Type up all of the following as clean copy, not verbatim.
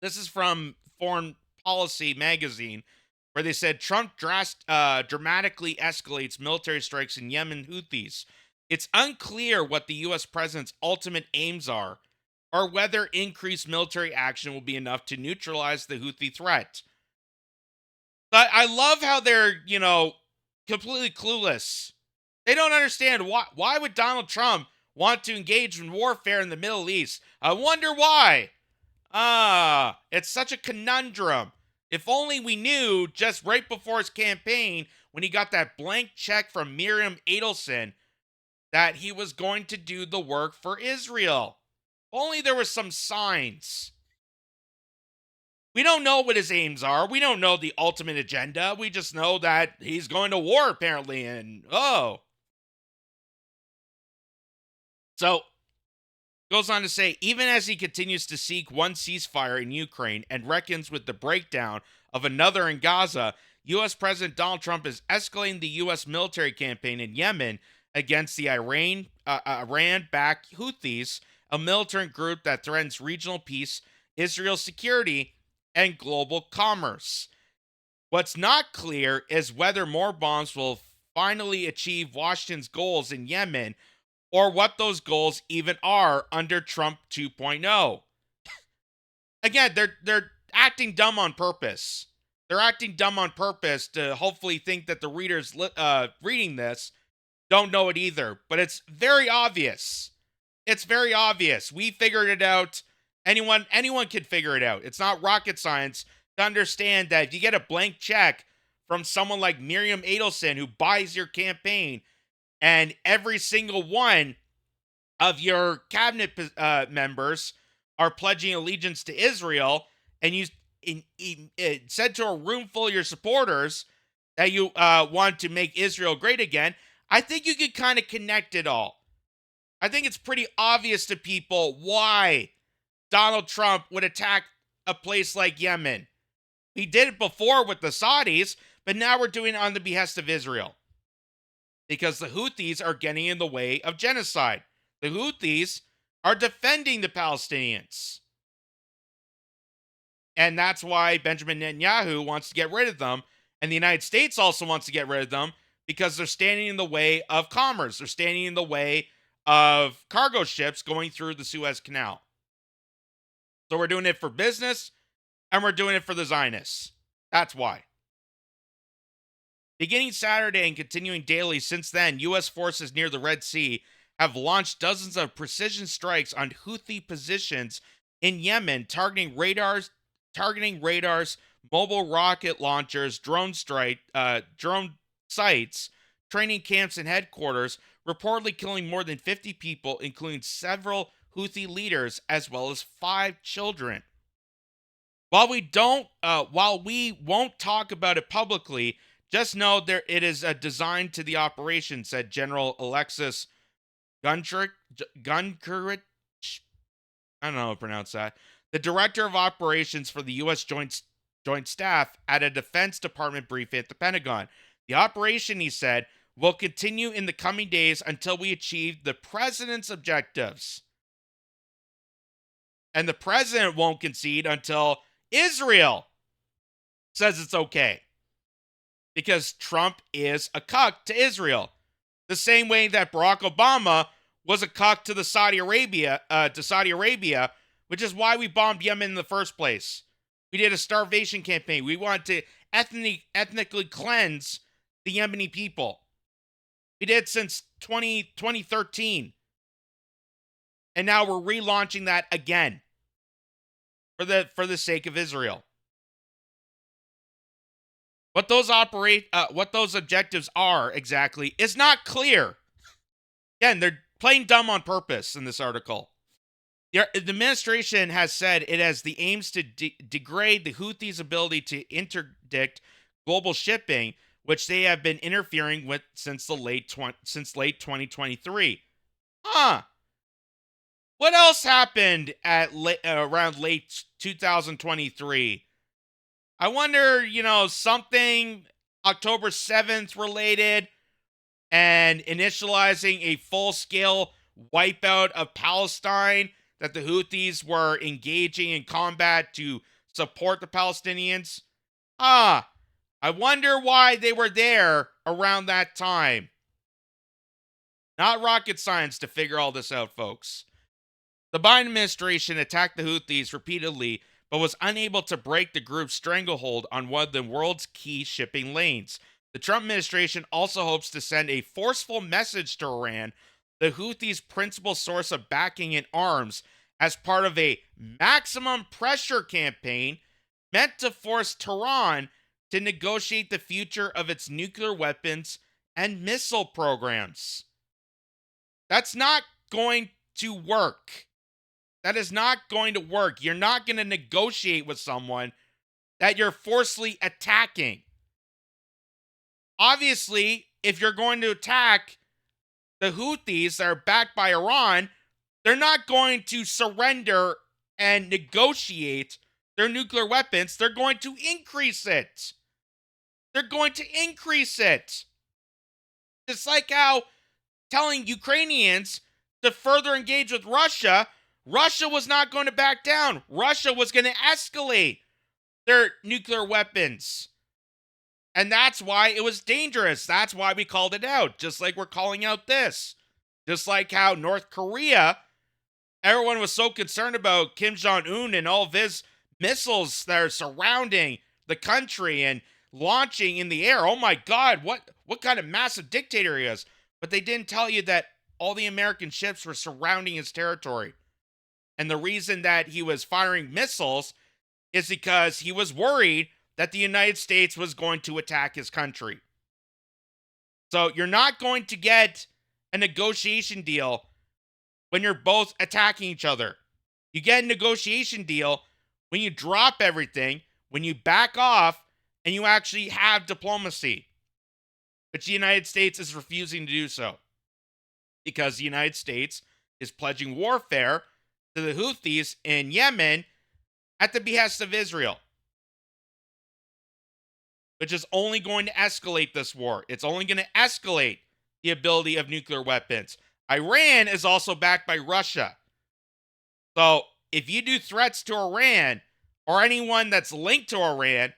This is from Foreign Policy magazine, where they said Trump dramatically escalates military strikes in Yemen Houthis. It's unclear what the U.S. president's ultimate aims are, or whether increased military action will be enough to neutralize the Houthi threat. But I love how they're, completely clueless. They don't understand why would Donald Trump want to engage in warfare in the Middle East? I wonder why. It's such a conundrum. If only we knew just right before his campaign, when he got that blank check from Miriam Adelson, that he was going to do the work for Israel. Only there were some signs. We don't know what his aims are. We don't know the ultimate agenda. We just know that he's going to war, apparently, and So, goes on to say, even as he continues to seek one ceasefire in Ukraine and reckons with the breakdown of another in Gaza, U.S. President Donald Trump is escalating the U.S. military campaign in Yemen against the Iran-backed Houthis, a militant group that threatens regional peace, Israel's security, and global commerce. What's not clear is whether more bombs will finally achieve Washington's goals in Yemen, or what those goals even are under Trump 2.0. Again, they're acting dumb on purpose. They're acting dumb on purpose to hopefully think that the readers reading this don't know it either. But it's very obvious. It's very obvious. We figured it out. Anyone can figure it out. It's not rocket science to understand that if you get a blank check from someone like Miriam Adelson who buys your campaign, and every single one of your cabinet members are pledging allegiance to Israel, and you said to a room full of your supporters that you want to make Israel great again, I think you could kind of connect it all. I think it's pretty obvious to people why Donald Trump would attack a place like Yemen. He did it before with the Saudis, but now we're doing it on the behest of Israel. Because the Houthis are getting in the way of genocide. The Houthis are defending the Palestinians. And that's why Benjamin Netanyahu wants to get rid of them. And the United States also wants to get rid of them because they're standing in the way of commerce. They're standing in the way of cargo ships going through the Suez Canal. So we're doing it for business, and we're doing it for the Zionists. That's why. Beginning Saturday and continuing daily since then, U.S. forces near the Red Sea have launched dozens of precision strikes on Houthi positions in Yemen, targeting radars, mobile rocket launchers, drone sites, training camps, and headquarters, reportedly killing more than 50 people, including several Houthi leaders as well as 5 children. While we won't talk about it publicly, just know it is a design to the operation, said General Alexis Gunkurich. I don't know how to pronounce that. The director of operations for the U.S. Joint Staff at a Defense Department briefing at the Pentagon. The operation, he said, will continue in the coming days until we achieve the president's objectives. And the president won't concede until Israel says it's okay. Because Trump is a cuck to Israel. The same way that Barack Obama was a cuck to Saudi Arabia, which is why we bombed Yemen in the first place. We did a starvation campaign. We wanted to ethnically cleanse the Yemeni people. We did since 2013. And now we're relaunching that again for the sake of Israel. What those objectives are exactly is not clear. Again, they're playing dumb on purpose in this article. The administration has said it has the aims to degrade the Houthis' ability to interdict global shipping, which they have been interfering with since late 2023. What else happened at around late 2023? I wonder, something October 7th related and initializing a full-scale wipeout of Palestine that the Houthis were engaging in combat to support the Palestinians? I wonder why they were there around that time. Not rocket science to figure all this out, folks. The Biden administration attacked the Houthis repeatedly, but was unable to break the group's stranglehold on one of the world's key shipping lanes. The Trump administration also hopes to send a forceful message to Iran, the Houthis' principal source of backing and arms, as part of a maximum pressure campaign meant to force Tehran to negotiate the future of its nuclear weapons and missile programs. That's not going to work. That is not going to work. You're not going to negotiate with someone that you're forcefully attacking. Obviously, if you're going to attack the Houthis that are backed by Iran, they're not going to surrender and negotiate their nuclear weapons. They're going to increase it. They're going to increase it. It's like how telling Ukrainians to further engage with Russia, Russia was not going to back down. Russia was going to escalate their nuclear weapons. And that's why it was dangerous. That's why we called it out, just like we're calling out this. Just like how North Korea, everyone was so concerned about Kim Jong-un and all of his missiles that are surrounding the country and launching in the air. Oh my God, what kind of massive dictator he is. But they didn't tell you that all the American ships were surrounding his territory. And the reason that he was firing missiles is because he was worried that the United States was going to attack his country. So you're not going to get a negotiation deal when you're both attacking each other. You get a negotiation deal when you drop everything, when you back off, and you actually have diplomacy. But the United States is refusing to do so because the United States is pledging warfare to the Houthis in Yemen at the behest of Israel, which is only going to escalate this war. It's only going to escalate the ability of nuclear weapons. Iran is also backed by Russia. So if you do threats to Iran or anyone that's linked to Iran,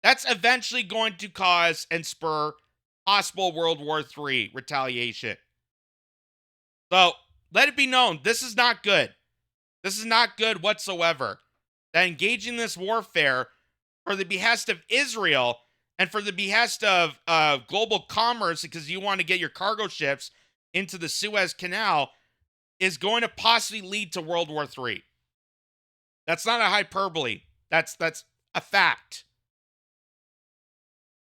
that's eventually going to cause and spur possible World War III retaliation. So let it be known, this is not good. This is not good whatsoever. That engaging in this warfare for the behest of Israel and for the behest of global commerce, because you want to get your cargo ships into the Suez Canal, is going to possibly lead to World War III. That's not a hyperbole. That's a fact.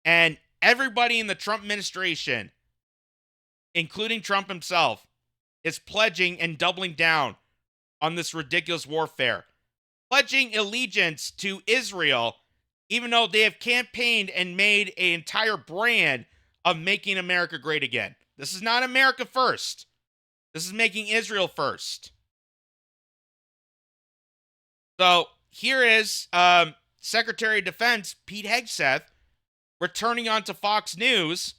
And everybody in the Trump administration, including Trump himself, is pledging and doubling down on this ridiculous warfare. Pledging allegiance to Israel, even though they have campaigned and made an entire brand of making America great again. This is not America first. This is making Israel first. So here is Secretary of Defense Pete Hegseth returning onto Fox News,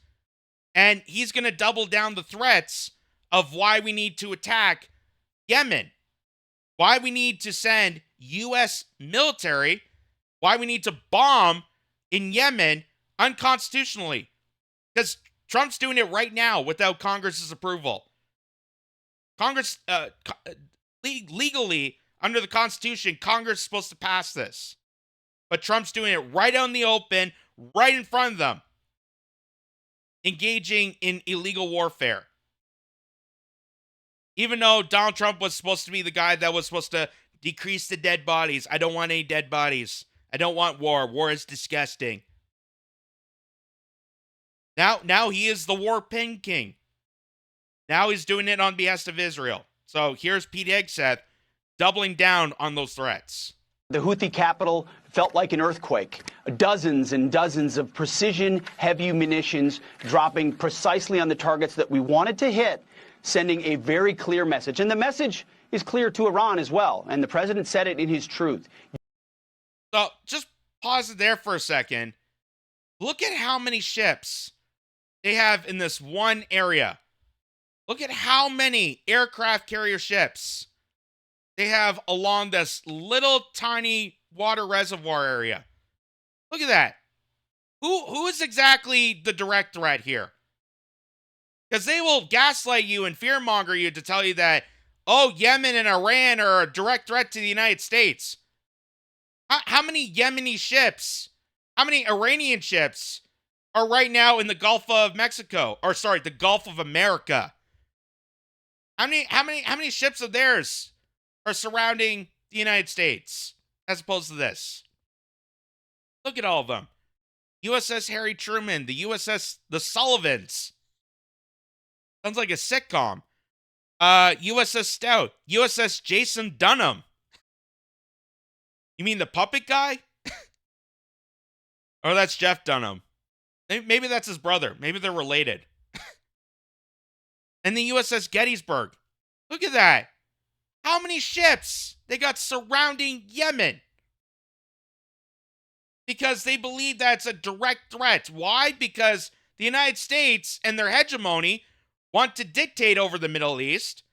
and he's going to double down the threats of why we need to attack Yemen, why we need to send U.S. military, why we need to bomb in Yemen unconstitutionally, because Trump's doing it right now without Congress's approval. Congress, legally, under the Constitution, Congress is supposed to pass this. But Trump's doing it right out in the open, right in front of them, engaging in illegal warfare. Even though Donald Trump was supposed to be the guy that was supposed to decrease the dead bodies. I don't want any dead bodies. I don't want war. War is disgusting. Now he is the war pen king. Now he's doing it on behest of Israel. So here's Pete Hegseth doubling down on those threats. The Houthi capital felt like an earthquake. Dozens and dozens of precision heavy munitions dropping precisely on the targets that we wanted to hit, sending a very clear message. And the message is clear to Iran as well. And the president said it in his truth. So just pause it there for a second. Look at how many ships they have in this one area. Look at how many aircraft carrier ships. they have along this little tiny water reservoir area. Look at that. Who is exactly the direct threat here? Because they will gaslight you and fearmonger you to tell you that, oh, Yemen and Iran are a direct threat to the United States. How many Yemeni ships, how many Iranian ships are right now in the Gulf of Mexico? Or sorry, the Gulf of America. How many ships of theirs are surrounding the United States as opposed to this? Look at all of them. USS Harry Truman, the USS The Sullivans. Sounds like a sitcom. USS Stout, USS Jason Dunham. You mean the puppet guy? Or that's Jeff Dunham. Maybe that's his brother. Maybe they're related. And the USS Gettysburg. Look at that. How many ships they got surrounding Yemen? Because they believe that's a direct threat. Why? Because the United States and their hegemony want to dictate over the Middle East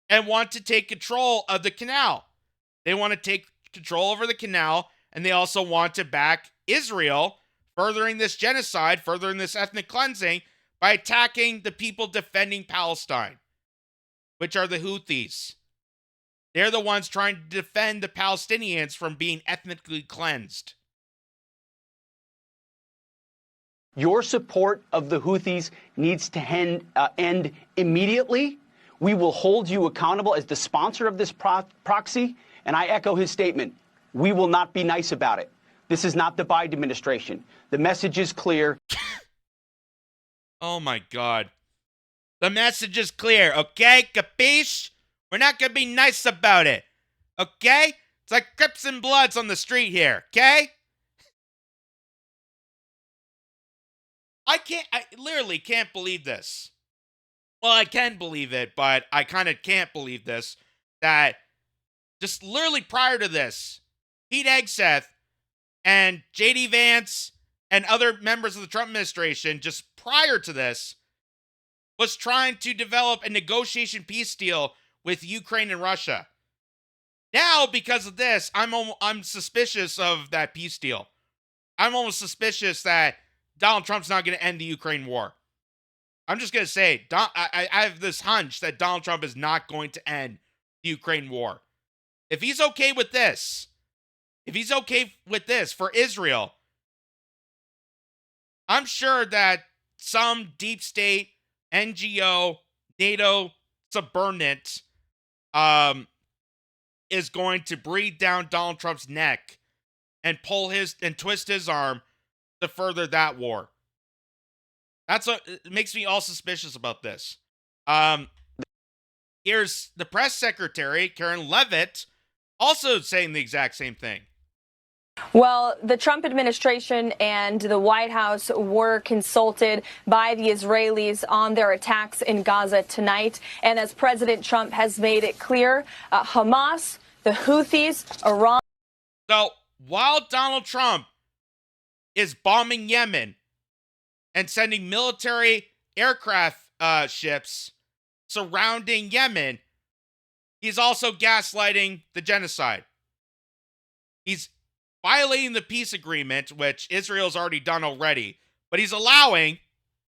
and want to take control of the canal. They want to take control over the canal, and they also want to back Israel, furthering this genocide, furthering this ethnic cleansing by attacking the people defending Palestine, which are the Houthis. They're the ones trying to defend the Palestinians from being ethnically cleansed. Your support of the Houthis needs to end immediately. We will hold you accountable as the sponsor of this proxy, and I echo his statement. We will not be nice about it. This is not the Biden administration. The message is clear. Oh my God. The message is clear, okay? Capiche? We're not going to be nice about it, okay? It's like Crips and Bloods on the street here, okay? I literally can't believe this. Well, I can believe it, but I kind of can't believe this. That just literally prior to this, Pete Hegseth and J.D. Vance and other members of the Trump administration, just prior to this, was trying to develop a negotiation peace deal with Ukraine and Russia. Now, because of this, I'm suspicious of that peace deal. I'm almost suspicious that Donald Trump's not going to end the Ukraine war. I'm just going to say, I have this hunch that Donald Trump is not going to end the Ukraine war. If he's okay with this, for Israel, I'm sure that some deep state, NGO, NATO subordinate is going to breathe down Donald Trump's neck and twist his arm to further that war. That's what makes me all suspicious about this. Here's the press secretary, Karen Levitt, also saying the exact same thing. Well, the Trump administration and the White House were consulted by the Israelis on their attacks in Gaza tonight. And as President Trump has made it clear, Hamas, the Houthis, Iran. So while Donald Trump is bombing Yemen and sending military aircraft ships surrounding Yemen, he's also gaslighting the genocide. He's violating the peace agreement, which Israel's already done already, but he's allowing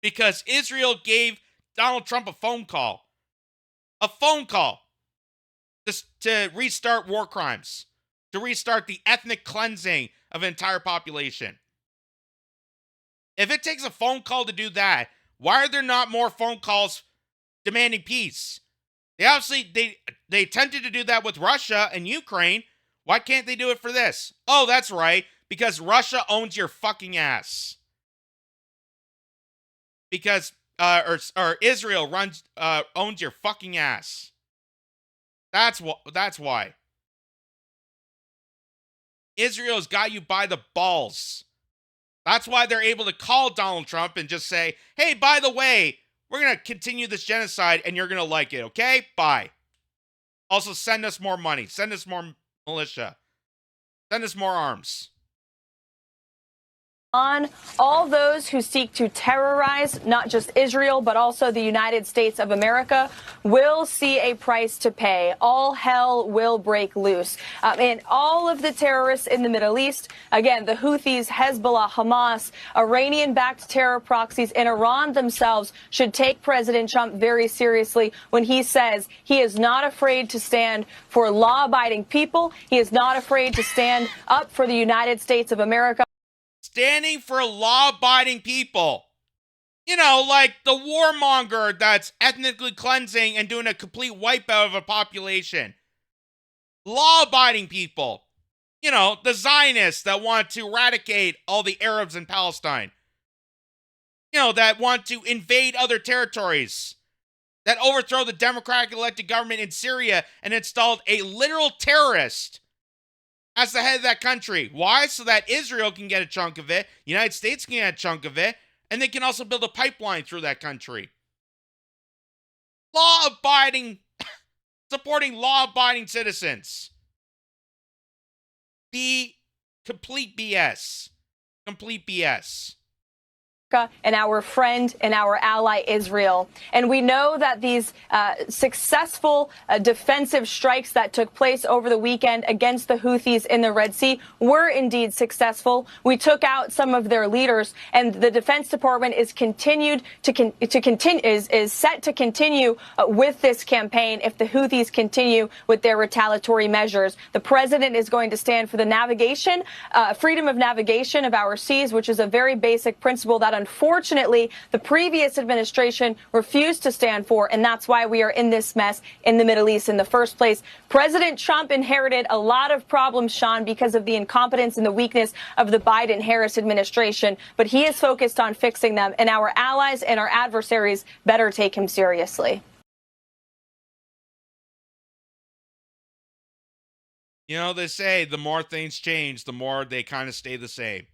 because Israel gave Donald Trump a phone call to restart war crimes, to restart the ethnic cleansing of an entire population. If it takes a phone call to do that, why are there not more phone calls demanding peace? They obviously, they attempted to do that with Russia and Ukraine. Why can't they do it for this? Oh, that's right, because Russia owns your fucking ass. Because, or Israel owns your fucking ass. That's why. Israel's got you by the balls. That's why they're able to call Donald Trump and just say, hey, by the way, we're going to continue this genocide and you're going to like it, okay? Bye. Also, send us more money. Send us more militia. Send us more arms. on all those who seek to terrorize not just Israel, but also the United States of America will see a price to pay. All hell will break loose. And all of the terrorists in the Middle East, again, the Houthis, Hezbollah, Hamas, Iranian-backed terror proxies, and Iran themselves should take President Trump very seriously when he says he is not afraid to stand for law-abiding people. He is not afraid to stand up for the United States of America. Standing for law-abiding people. You know, like the warmonger that's ethnically cleansing and doing a complete wipeout of a population. Law-abiding people. You know, the Zionists that want to eradicate all the Arabs in Palestine. You know, that want to invade other territories. That overthrow the democratically elected government in Syria and installed a literal terrorist as the head of that country. Why? So that Israel can get a chunk of it, United States can get a chunk of it, and they can also build a pipeline through that country. Law-abiding, supporting law-abiding citizens. The complete BS. Complete BS. And our friend and our ally Israel. And we know that these successful defensive strikes that took place over the weekend against the Houthis in the Red Sea were indeed successful. We took out some of their leaders, and the Defense Department is set to continue with this campaign if the Houthis continue with their retaliatory measures. The president is going to stand for the navigation, freedom of navigation of our seas, which is a very basic principle that unfortunately, the previous administration refused to stand for, and that's why we are in this mess in the Middle East in the first place. President Trump inherited a lot of problems, Sean, because of the incompetence and the weakness of the Biden-Harris administration, but he is focused on fixing them, and our allies and our adversaries better take him seriously. You know, they say the more things change, the more they kind of stay the same.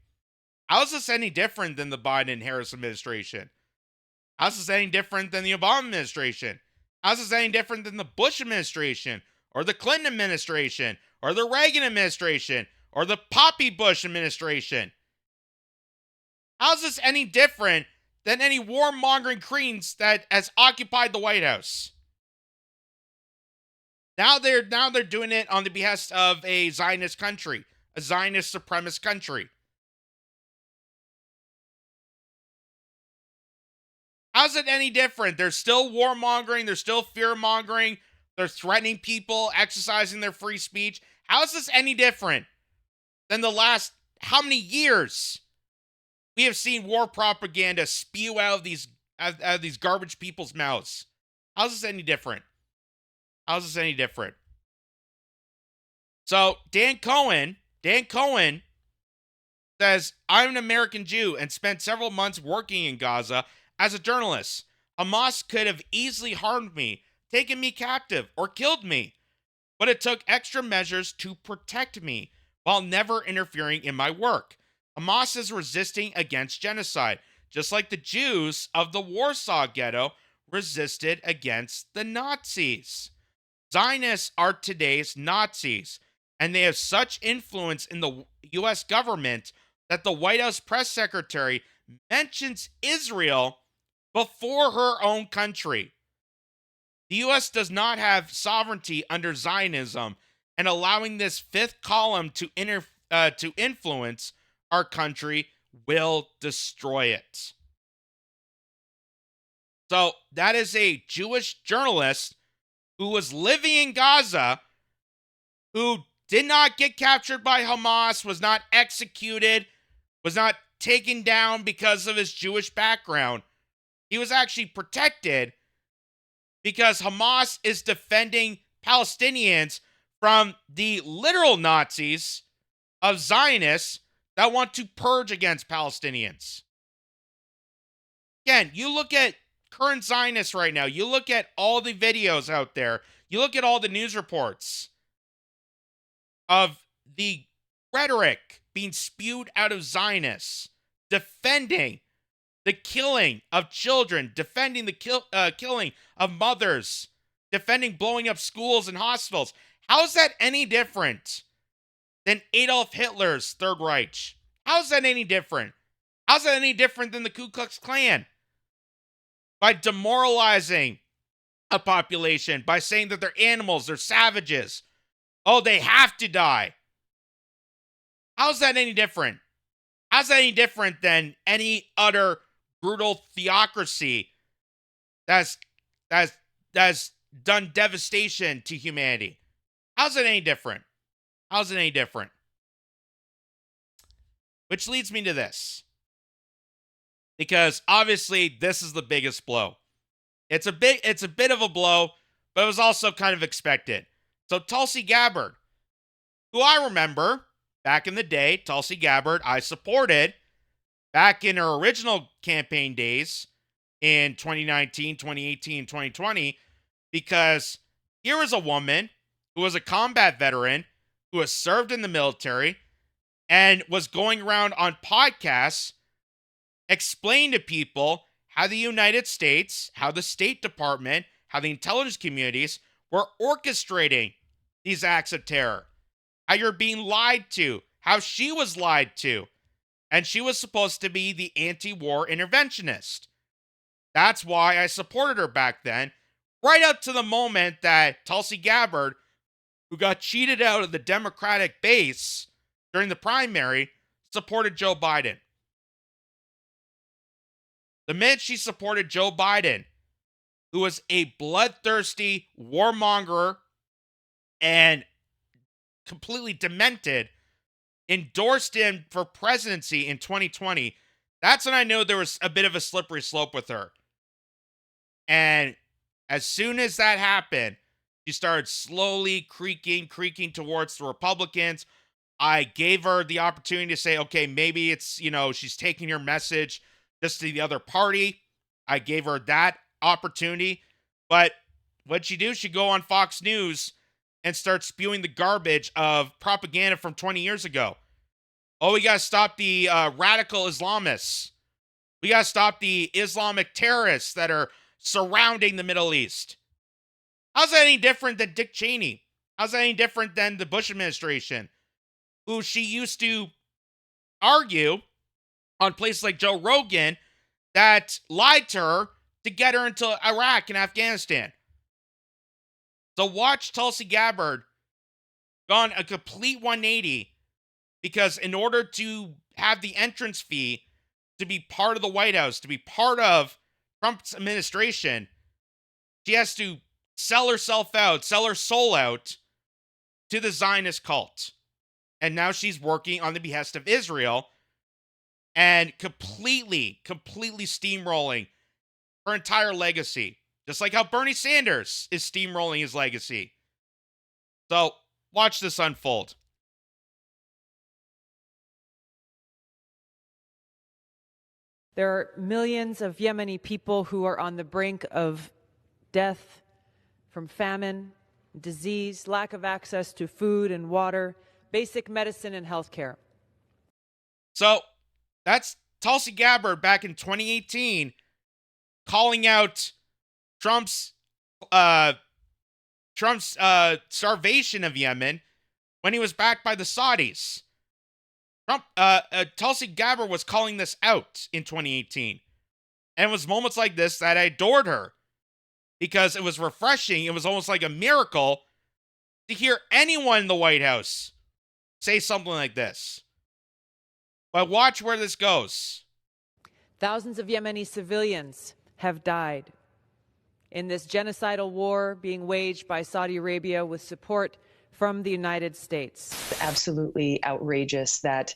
How is this any different than the Biden and Harris administration? How is this any different than the Obama administration? How is this any different than the Bush administration or the Clinton administration or the Reagan administration or the Poppy Bush administration? How is this any different than any warmongering creeds that has occupied the White House? Now they're doing it on the behest of a Zionist country, a Zionist supremacist country. How's it any different? They're still warmongering. They're still fear-mongering. They're threatening people, exercising their free speech. How is this any different than the last how many years we have seen war propaganda spew out of these garbage people's mouths? How's this any different? How's this any different? So Dan Cohen says, I'm an American Jew and spent several months working in Gaza as a journalist. Hamas could have easily harmed me, taken me captive, or killed me, but it took extra measures to protect me while never interfering in my work. Hamas is resisting against genocide, just like the Jews of the Warsaw Ghetto resisted against the Nazis. Zionists are today's Nazis, and they have such influence in the U.S. government that the White House press secretary mentions Israel before her own country. The U.S. does not have sovereignty under Zionism, and allowing this fifth column to influence our country will destroy it. So that is a Jewish journalist who was living in Gaza, who did not get captured by Hamas, was not executed, was not taken down because of his Jewish background. He was actually protected because Hamas is defending Palestinians from the literal Nazis of Zionists that want to purge against Palestinians. Again, you look at current Zionists right now, you look at all the videos out there, you look at all the news reports of the rhetoric being spewed out of Zionists, defending the killing of children, defending the killing of mothers, defending blowing up schools and hospitals. How is that any different than Adolf Hitler's Third Reich? How is that any different? How's that any different than the Ku Klux Klan? By demoralizing a population, by saying that they're animals, they're savages. Oh, they have to die. How's that any different? How's that any different than any other brutal theocracy that's done devastation to humanity? How's it any different? How's it any different? Which leads me to this. Because obviously this is the biggest blow. It's a bit of a blow, but it was also kind of expected. So Tulsi Gabbard, who I remember back in the day, Tulsi Gabbard, I supported back in her original campaign days in 2019, 2018, 2020, because here was a woman who was a combat veteran, who has served in the military, and was going around on podcasts explain to people how the United States, how the State Department, how the intelligence communities were orchestrating these acts of terror, how you're being lied to, how she was lied to, and she was supposed to be the anti-war interventionist. That's why I supported her back then, right up to the moment that Tulsi Gabbard, who got cheated out of the Democratic base during the primary, supported Joe Biden. The minute she supported Joe Biden, who was a bloodthirsty warmonger and completely demented, endorsed him for presidency in 2020, that's when I knew there was a bit of a slippery slope with her. And as soon as that happened, she started slowly creaking towards the Republicans. I gave her the opportunity to say, okay, maybe it's, she's taking her message just to the other party. I gave her that opportunity. But what'd she do? She'd go on Fox News and start spewing the garbage of propaganda from 20 years ago. Oh, we got to stop the radical Islamists. We got to stop the Islamic terrorists that are surrounding the Middle East. How's that any different than Dick Cheney? How's that any different than the Bush administration, who she used to argue on places like Joe Rogan that lied to her to get her into Iraq and Afghanistan? So watch Tulsi Gabbard gone a complete 180, because in order to have the entrance fee to be part of the White House, to be part of Trump's administration, she has to sell herself out, sell her soul out to the Zionist cult. And now she's working on the behest of Israel and completely steamrolling her entire legacy. Just like how Bernie Sanders is steamrolling his legacy. So, watch this unfold. There are millions of Yemeni people who are on the brink of death from famine, disease, lack of access to food and water, basic medicine and health care. So, that's Tulsi Gabbard back in 2018 calling out Trump's starvation of Yemen when he was backed by the Saudis. Tulsi Gabbard was calling this out in 2018. And it was moments like this that I adored her, because it was refreshing. It was almost like a miracle to hear anyone in the White House say something like this. But watch where this goes. Thousands of Yemeni civilians have died in this genocidal war being waged by Saudi Arabia with support from the United States. Absolutely outrageous that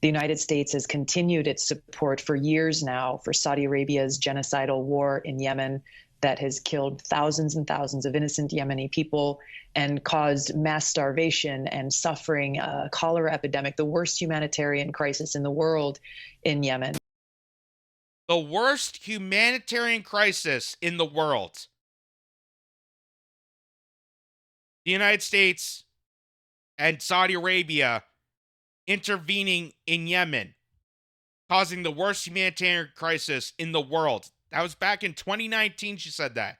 the United States has continued its support for years now for Saudi Arabia's genocidal war in Yemen that has killed thousands and thousands of innocent Yemeni people and caused mass starvation and suffering, a cholera epidemic, the worst humanitarian crisis in the world in Yemen. The worst humanitarian crisis in the world. The United States and Saudi Arabia intervening in Yemen, causing the worst humanitarian crisis in the world. That was back in 2019, she said that.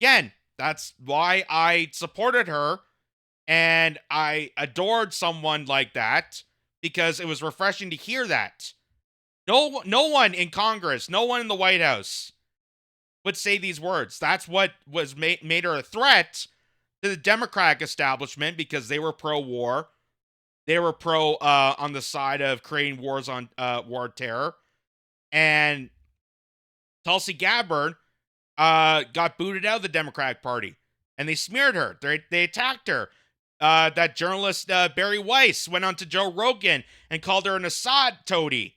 Again, that's why I supported her, and I adored someone like that, because it was refreshing to hear that No one in Congress, no one in the White House would say these words. That's what was made her a threat to the Democratic establishment, because they were pro-war. They were on the side of creating war terror. And Tulsi Gabbard got booted out of the Democratic Party, and they smeared her. They attacked her. That journalist Barry Weiss went on to Joe Rogan and called her an Assad toady,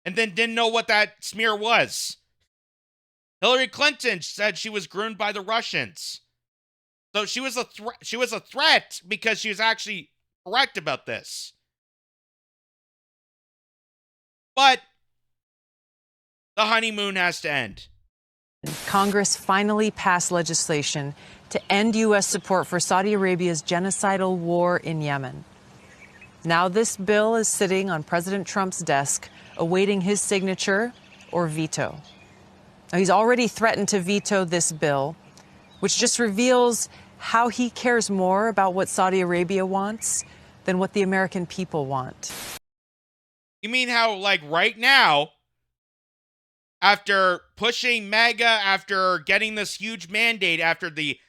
and then didn't know what that smear was. Hillary Clinton said she was groomed by the Russians. So she was a threat because she was actually correct about this. But the honeymoon has to end. Congress finally passed legislation to end U.S. support for Saudi Arabia's genocidal war in Yemen. Now this bill is sitting on President Trump's desk, awaiting his signature or veto. Now, he's already threatened to veto this bill, which just reveals how he cares more about what Saudi Arabia wants than what the American people want. You mean how, like, right now, after pushing MAGA, after getting this huge mandate, after the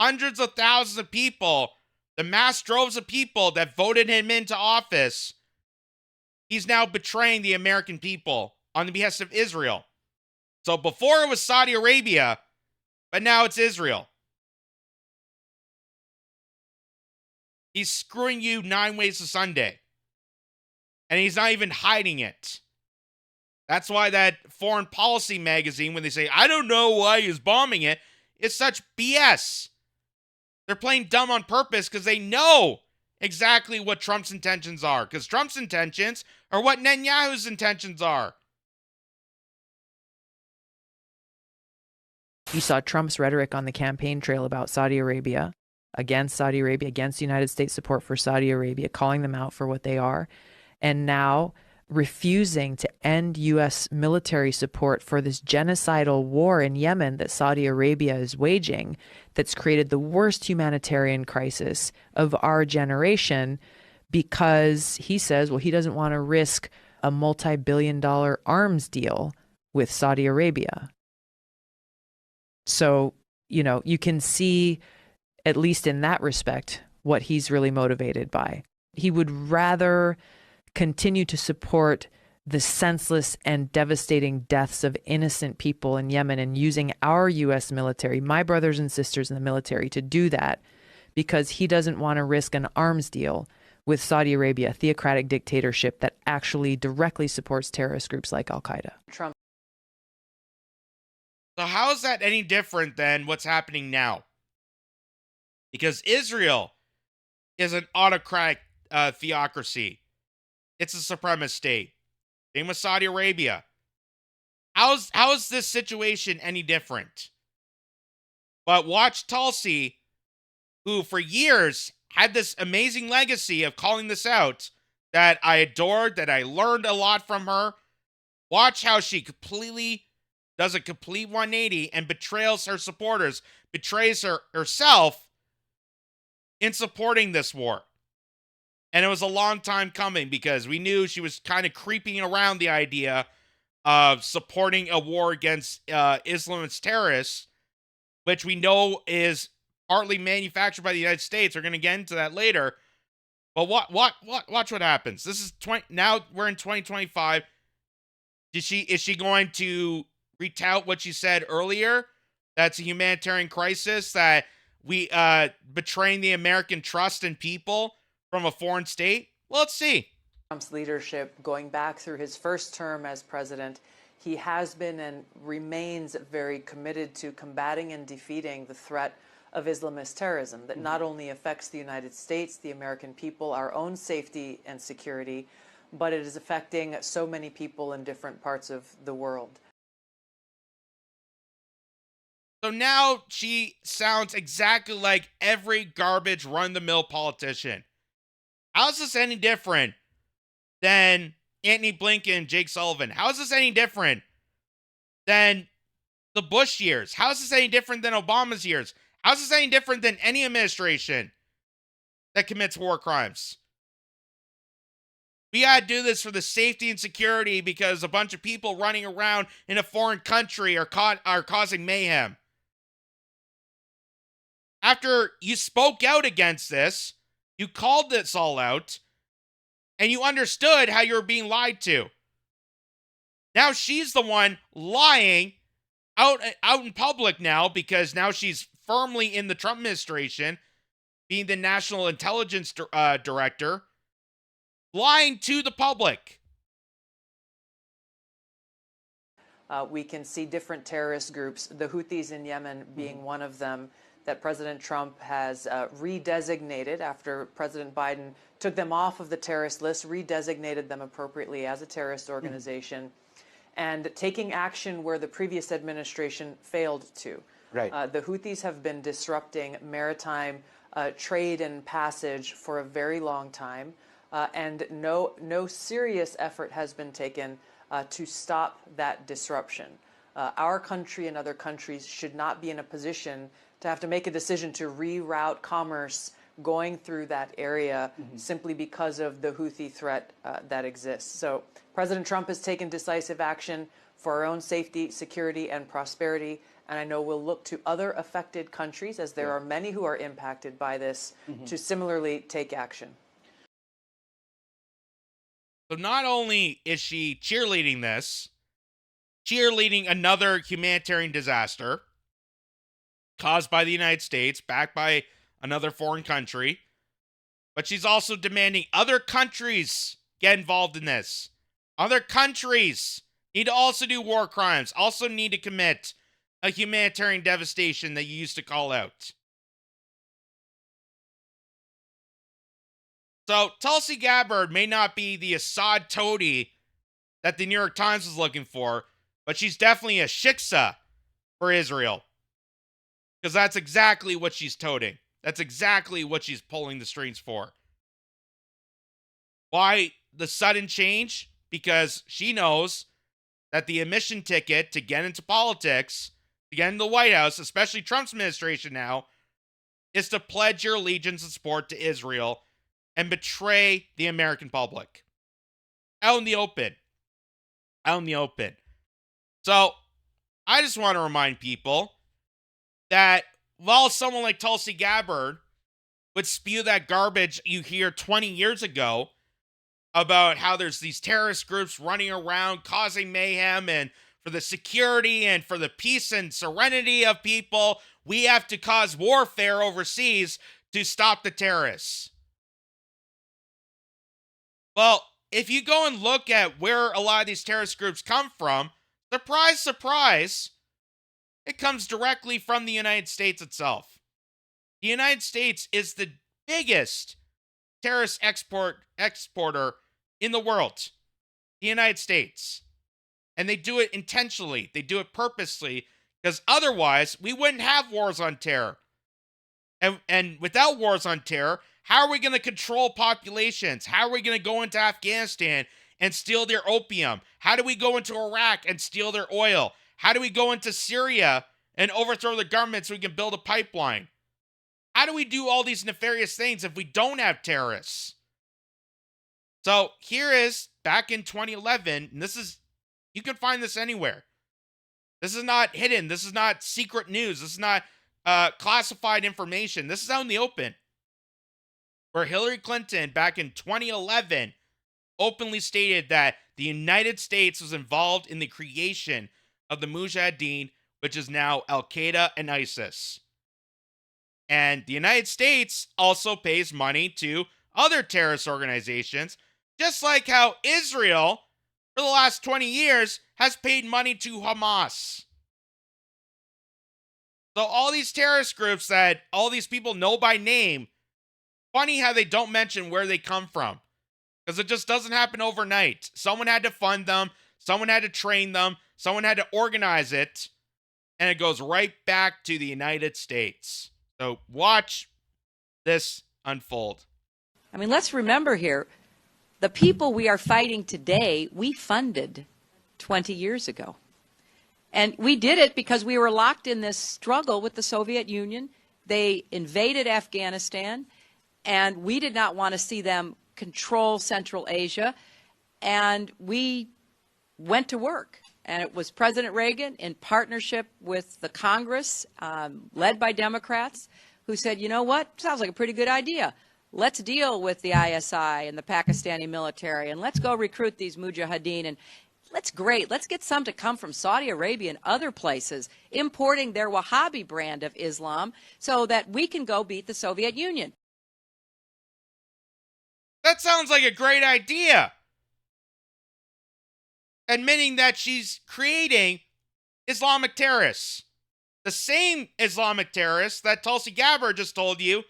hundreds of thousands of people, the mass droves of people that voted him into office, he's now betraying the American people on the behest of Israel. So before it was Saudi Arabia, but now it's Israel. He's screwing you 9 ways to Sunday. And he's not even hiding it. That's why that Foreign Policy magazine, when they say, I don't know why he's bombing it, it's such BS. They're playing dumb on purpose because they know exactly what Trump's intentions are. Because Trump's intentions are what Netanyahu's intentions are. You saw Trump's rhetoric on the campaign trail about Saudi Arabia, against Saudi Arabia, against United States support for Saudi Arabia, calling them out for what they are, and now refusing to end U.S. military support for this genocidal war in Yemen that Saudi Arabia is waging, that's created the worst humanitarian crisis of our generation, because he says, well, he doesn't want to risk a multi-billion-dollar arms deal with Saudi Arabia. So, you know, you can see, at least in that respect, what he's really motivated by. He would rather continue to support the senseless and devastating deaths of innocent people in Yemen and using our U.S. military, my brothers and sisters in the military, to do that, because he doesn't want to risk an arms deal with Saudi Arabia, a theocratic dictatorship that actually directly supports terrorist groups like Al-Qaeda. Trump. So how is that any different than what's happening now? Because Israel is an autocratic theocracy. It's a supremacist state. Same with Saudi Arabia. How is this situation any different? But watch Tulsi, who for years had this amazing legacy of calling this out, that I adored, that I learned a lot from her. Watch how she completely does a complete 180 and betrays her supporters, betrays herself in supporting this war. And it was a long time coming, because we knew she was kind of creeping around the idea of supporting a war against Islamist terrorists, which we know is partly manufactured by the United States. We're going to get into that later. But watch what happens. This is now we're in 2025. Is she going to retout what she said earlier? That's a humanitarian crisis, that we betraying the American trust and people from a foreign state? Well, let's see. Trump's leadership, going back through his first term as president, he has been and remains very committed to combating and defeating the threat of Islamist terrorism that not only affects the United States, the American people, our own safety and security, but it is affecting so many people in different parts of the world. So now she sounds exactly like every garbage run-the-mill politician. How's this any different than Antony Blinken and Jake Sullivan? How's this any different than the Bush years? How's this any different than Obama's years? How's this any different than any administration that commits war crimes? We gotta do this for the safety and security because a bunch of people running around in a foreign country are causing mayhem. After you spoke out against this, you called this all out, and you understood how you were being lied to. Now she's the one lying out in public now, because now she's firmly in the Trump administration, being the National Intelligence Director, lying to the public. We can see different terrorist groups, the Houthis in Yemen being one of them, that President Trump has redesignated after President Biden took them off of the terrorist list, redesignated them appropriately as a terrorist organization, and taking action where the previous administration failed to. Right. The Houthis have been disrupting maritime trade and passage for a very long time, and no serious effort has been taken to stop that disruption. Our country and other countries should not be in a position to have to make a decision to reroute commerce going through that area simply because of the Houthi threat that exists. So President Trump has taken decisive action for our own safety, security, and prosperity. And I know we'll look to other affected countries, as there are many who are impacted by this, to similarly take action. So not only is she cheerleading this, cheerleading another humanitarian disaster caused by the United States, backed by another foreign country, but she's also demanding other countries get involved in this. Other countries need to also do war crimes, also need to commit a humanitarian devastation that you used to call out. So Tulsi Gabbard may not be the Assad toady that the New York Times was looking for, but she's definitely a shiksa for Israel. Because that's exactly what she's toting. That's exactly what she's pulling the strings for. Why the sudden change? Because she knows that the admission ticket to get into politics, to get into the White House, especially Trump's administration now, is to pledge your allegiance and support to Israel and betray the American public. Out in the open. Out in the open. So, I just want to remind people that while someone like Tulsi Gabbard would spew that garbage you hear 20 years ago about how there's these terrorist groups running around causing mayhem, and for the security and for the peace and serenity of people, we have to cause warfare overseas to stop the terrorists. Well, if you go and look at where a lot of these terrorist groups come from, surprise, surprise, it comes directly from the United States itself. The United States is the biggest terrorist exporter in the world. The United States. And they do it intentionally. They do it purposely, because otherwise we wouldn't have wars on terror. And without wars on terror, how are we going to control populations? How are we going to go into Afghanistan and steal their opium? How do we go into Iraq and steal their oil? How do we go into Syria and overthrow the government so we can build a pipeline? How do we do all these nefarious things if we don't have terrorists? So here is, back in 2011, and this is, you can find this anywhere. This is not hidden. This is not secret news. This is not classified information. This is out in the open. Where Hillary Clinton, back in 2011, openly stated that the United States was involved in the creation of the Mujahideen, which is now Al-Qaeda and ISIS. And the United States also pays money to other terrorist organizations, just like how Israel, for the last 20 years, has paid money to Hamas. So all these terrorist groups that all these people know by name, funny how they don't mention where they come from. Because it just doesn't happen overnight. Someone had to fund them. Someone had to train them. Someone had to organize it. And it goes right back to the United States. So watch this unfold. I mean, let's remember here, the people we are fighting today, we funded 20 years ago. And we did it because we were locked in this struggle with the Soviet Union. They invaded Afghanistan, and we did not want to see them control Central Asia, and we went to work. And it was President Reagan in partnership with the Congress, led by Democrats, who said, you know what, sounds like a pretty good idea. Let's deal with the ISI and the Pakistani military, and let's go recruit these mujahideen. And let's get some to come from Saudi Arabia and other places, importing their Wahhabi brand of Islam so that we can go beat the Soviet Union. That sounds like a great idea. Admitting that she's creating Islamic terrorists. The same Islamic terrorists that Tulsi Gabbard just told you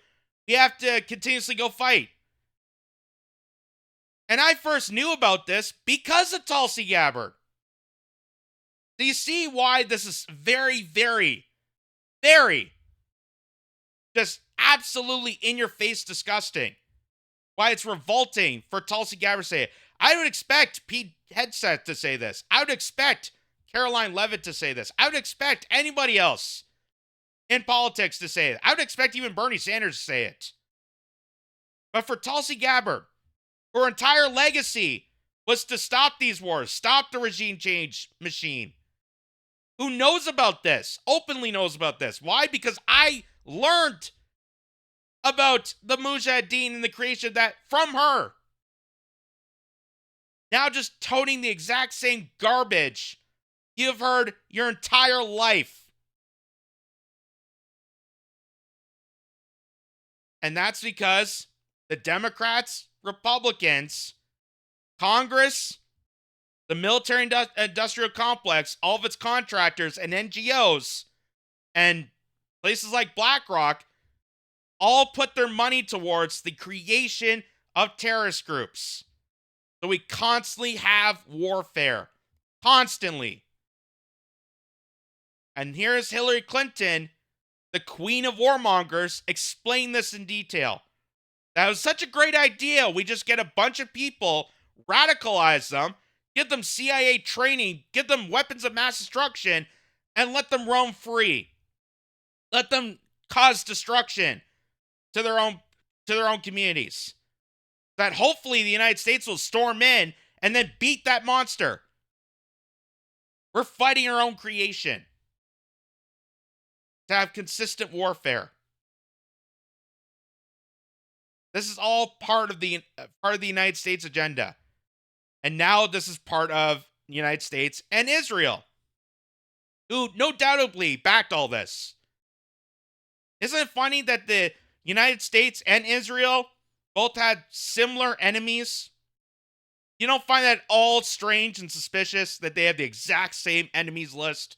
we have to continuously go fight. And I first knew about this because of Tulsi Gabbard. Do you see why this is very, very, very just absolutely in-your-face disgusting? Why it's revolting for Tulsi Gabbard to say it. I would expect Pete Hegseth to say this. I would expect Caroline Leavitt to say this. I would expect anybody else in politics to say it. I would expect even Bernie Sanders to say it. But for Tulsi Gabbard, her entire legacy was to stop these wars, stop the regime change machine. Who knows about this? Openly knows about this. Why? Because I learned about the Mujahideen and the creation of that from her. Now just toting the exact same garbage you've heard your entire life. And that's because the Democrats, Republicans, Congress, the military industrial complex, all of its contractors and NGOs, and places like BlackRock all put their money towards the creation of terrorist groups. So we constantly have warfare. Constantly. And here's Hillary Clinton, the queen of warmongers, explain this in detail. That was such a great idea. We just get a bunch of people, radicalize them, give them CIA training, give them weapons of mass destruction, and let them roam free. Let them cause destruction to their own communities. That hopefully the United States will storm in and then beat that monster. We're fighting our own creation to have consistent warfare. This is all part of the United States agenda. And now this is part of the United States and Israel, who no doubtably backed all this. Isn't it funny that the United States and Israel both had similar enemies? You don't find that all strange and suspicious that they have the exact same enemies list?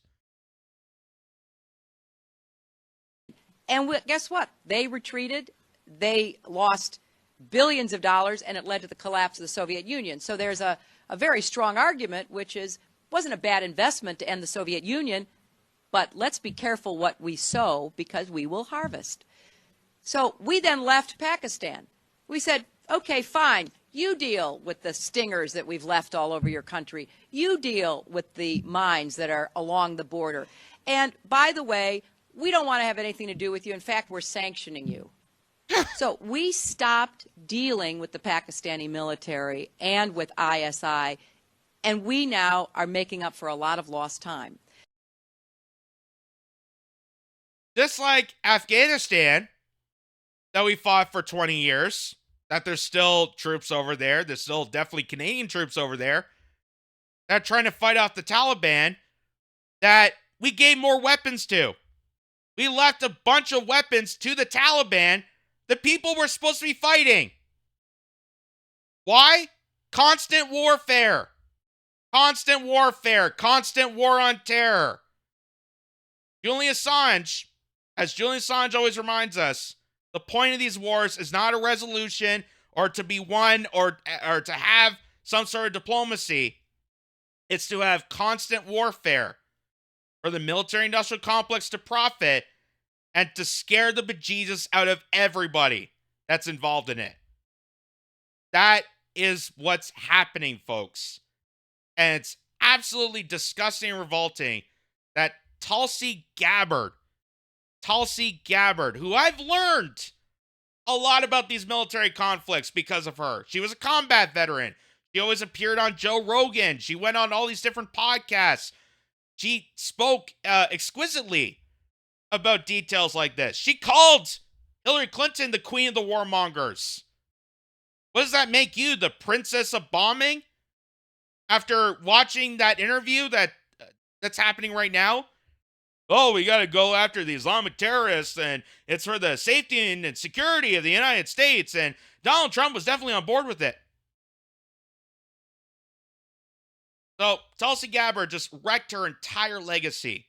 And guess what? They retreated. They lost billions of dollars, and it led to the collapse of the Soviet Union. So there's a very strong argument, which is, wasn't a bad investment to end the Soviet Union, but let's be careful what we sow because we will harvest. So we then left Pakistan. We said, okay, fine. You deal with the stingers that we've left all over your country. You deal with the mines that are along the border. And by the way, we don't want to have anything to do with you. In fact, we're sanctioning you. So we stopped dealing with the Pakistani military and with ISI, and we now are making up for a lot of lost time. Just like Afghanistan, that we fought for 20 years, that there's still troops over there, there's still definitely Canadian troops over there, that are trying to fight off the Taliban, that we gave more weapons to. We left a bunch of weapons to the Taliban, the people we're supposed to be fighting. Why? Constant warfare. Constant warfare. Constant war on terror. Julian Assange, as Julian Assange always reminds us, the point of these wars is not a resolution or to be won or to have some sort of diplomacy. It's to have constant warfare for the military-industrial complex to profit and to scare the bejesus out of everybody that's involved in it. That is what's happening, folks. And it's absolutely disgusting and revolting that Tulsi Gabbard, who I've learned a lot about these military conflicts because of her. She was a combat veteran. She always appeared on Joe Rogan. She went on all these different podcasts. She spoke exquisitely about details like this. She called Hillary Clinton the queen of the warmongers. What does that make you, the princess of bombing? After watching that interview that's happening right now? Oh, we got to go after the Islamic terrorists, and it's for the safety and security of the United States, and Donald Trump was definitely on board with it. So, Tulsi Gabbard just wrecked her entire legacy.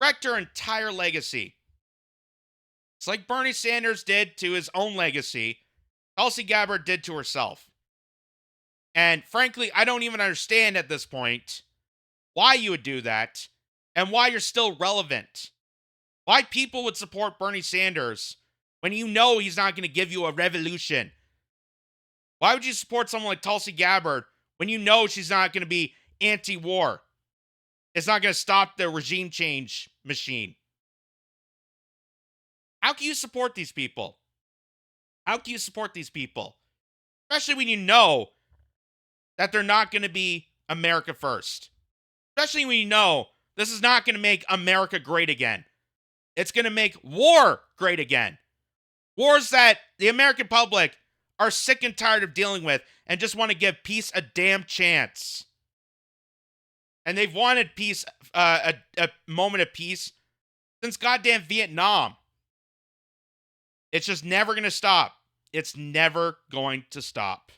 Wrecked her entire legacy. It's like Bernie Sanders did to his own legacy. Tulsi Gabbard did to herself. And frankly, I don't even understand at this point why you would do that and why you're still relevant. Why people would support Bernie Sanders when you know he's not going to give you a revolution. Why would you support someone like Tulsi Gabbard when you know she's not going to be anti-war? It's not going to stop the regime change machine. How can you support these people? How can you support these people? Especially when you know that they're not going to be America first. Especially when you know this is not going to make America great again. It's going to make war great again. Wars that the American public are sick and tired of dealing with and just want to give peace a damn chance. And they've wanted peace, a moment of peace, since goddamn Vietnam. It's just never going to stop. It's never going to stop.